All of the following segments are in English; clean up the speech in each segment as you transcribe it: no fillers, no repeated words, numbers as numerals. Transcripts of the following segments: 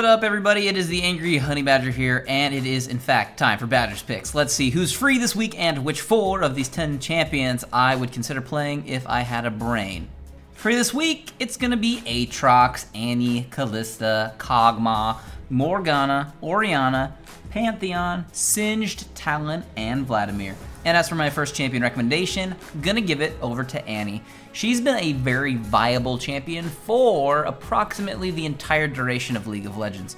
What up, everybody? It is the Angry Honey Badger here, and it is, in fact, time for Badger's Picks. Let's see who's free this week and which 4 of these 10 champions I would consider playing if I had a brain. Free this week, it's going to be Aatrox, Annie, Callista, Kog'Maw, Morgana, Oriana, Pantheon, Singed, Talon, and Vladimir. And as for my first champion recommendation, gonna give it over to Annie. She's been a very viable champion for approximately the entire duration of League of Legends.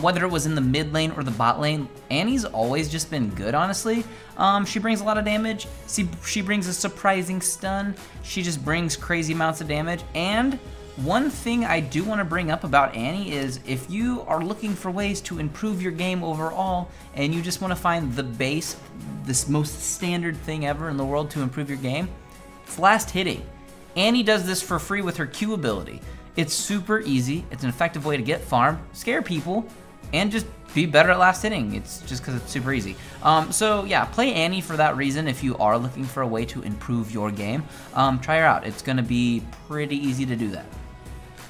Whether it was in the mid lane or the bot lane, Annie's always just been good, honestly. She brings a lot of damage. She brings a surprising stun. She just brings crazy amounts of damage. And one thing I do want to bring up about Annie is if you are looking for ways to improve your game overall and you just want to find the base, this most standard thing ever in the world to improve your game, it's last hitting. Annie does this for free with her Q ability. It's super easy. It's an effective way to get farm, scare people, and just be better at last hitting. It's just because it's super easy. So yeah, play Annie for that reason if you are looking for a way to improve your game. Try her out. It's going to be pretty easy to do that.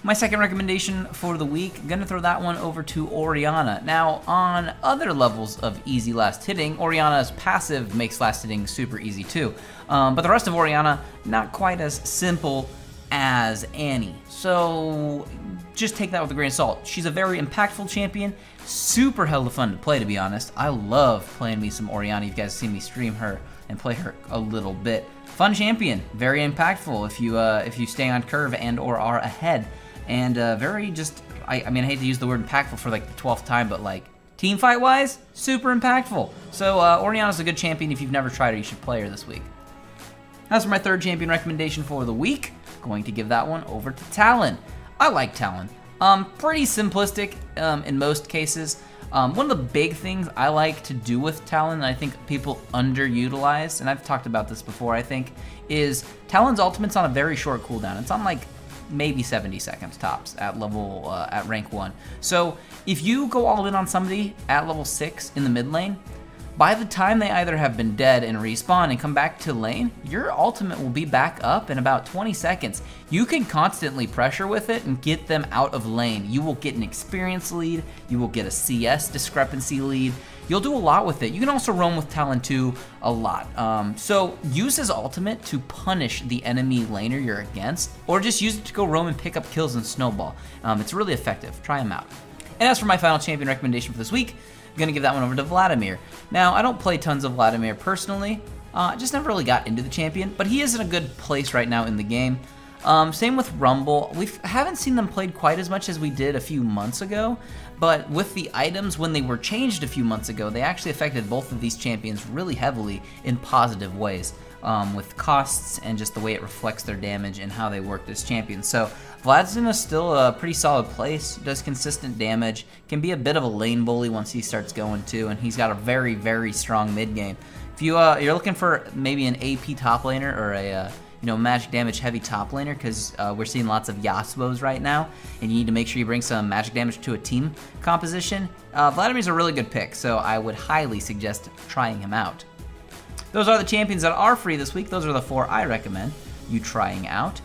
My second recommendation for the week, gonna throw that one over to Oriana. Now, on other levels of easy last hitting, Oriana's passive makes last hitting super easy too. But the rest of Oriana, not quite as simple as Annie. So just take that with a grain of salt. She's a very impactful champion, super hella fun to play, to be honest. I love playing me some Oriana. You guys have seen me stream her and play her a little bit. Fun champion, very impactful if you stay on curve and or are ahead. And very just, I mean, I hate to use the word impactful for like the 12th time, but like team fight wise, super impactful. So Oriana's a good champion. If you've never tried her, you should play her this week. As for my third champion recommendation for the week, going to give that one over to Talon. I like Talon. Pretty simplistic in most cases. One of the big things I like to do with Talon that I think people underutilize, and I've talked about this before, I think, is Talon's ultimate's on a very short cooldown. It's on like maybe 70 seconds tops at level at rank 1. So if you go all in on somebody at level 6 in the mid lane, by the time they either have been dead and respawn and come back to lane, your ultimate will be back up in about 20 seconds. You can constantly pressure with it and get them out of lane. You will get an experience lead, you will get a CS discrepancy lead. You'll do a lot with it. You can also roam with Talon 2 a lot. So use his ultimate to punish the enemy laner you're against, or just use it to go roam and pick up kills and snowball. It's really effective. Try him out. And as for my final champion recommendation for this week, I'm gonna give that one over to Vladimir. Now, I don't play tons of Vladimir personally. I just never really got into the champion, but he is in a good place right now in the game. Same with Rumble. We haven't seen them played quite as much as we did a few months ago, but with the items when they were changed a few months ago, they actually affected both of these champions really heavily in positive ways, with costs and just the way it reflects their damage and how they work as champions. So Vlad's in still a pretty solid place, does consistent damage, can be a bit of a lane bully once he starts going too, and he's got a very, very strong mid game. If you're looking for maybe an AP top laner or a magic damage heavy top laner, because we're seeing lots of Yasuos right now, and you need to make sure you bring some magic damage to a team composition, Vladimir's a really good pick, so I would highly suggest trying him out. Those are the champions that are free this week. Those are the 4 I recommend you trying out.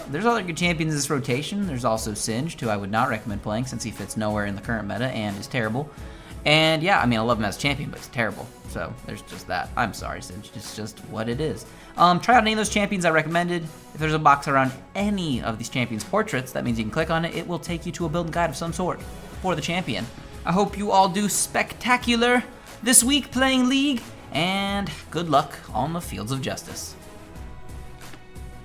There's other good champions in this rotation. There's also Singed, who I would not recommend playing since he fits nowhere in the current meta and is terrible. And yeah, I mean, I love him as a champion, but he's terrible. So there's just that. I'm sorry, Singed. It's just what it is. Try out any of those champions I recommended. If there's a box around any of these champions' portraits, that means you can click on it. It will take you to a build guide of some sort for the champion. I hope you all do spectacular this week playing League, and good luck on the fields of justice.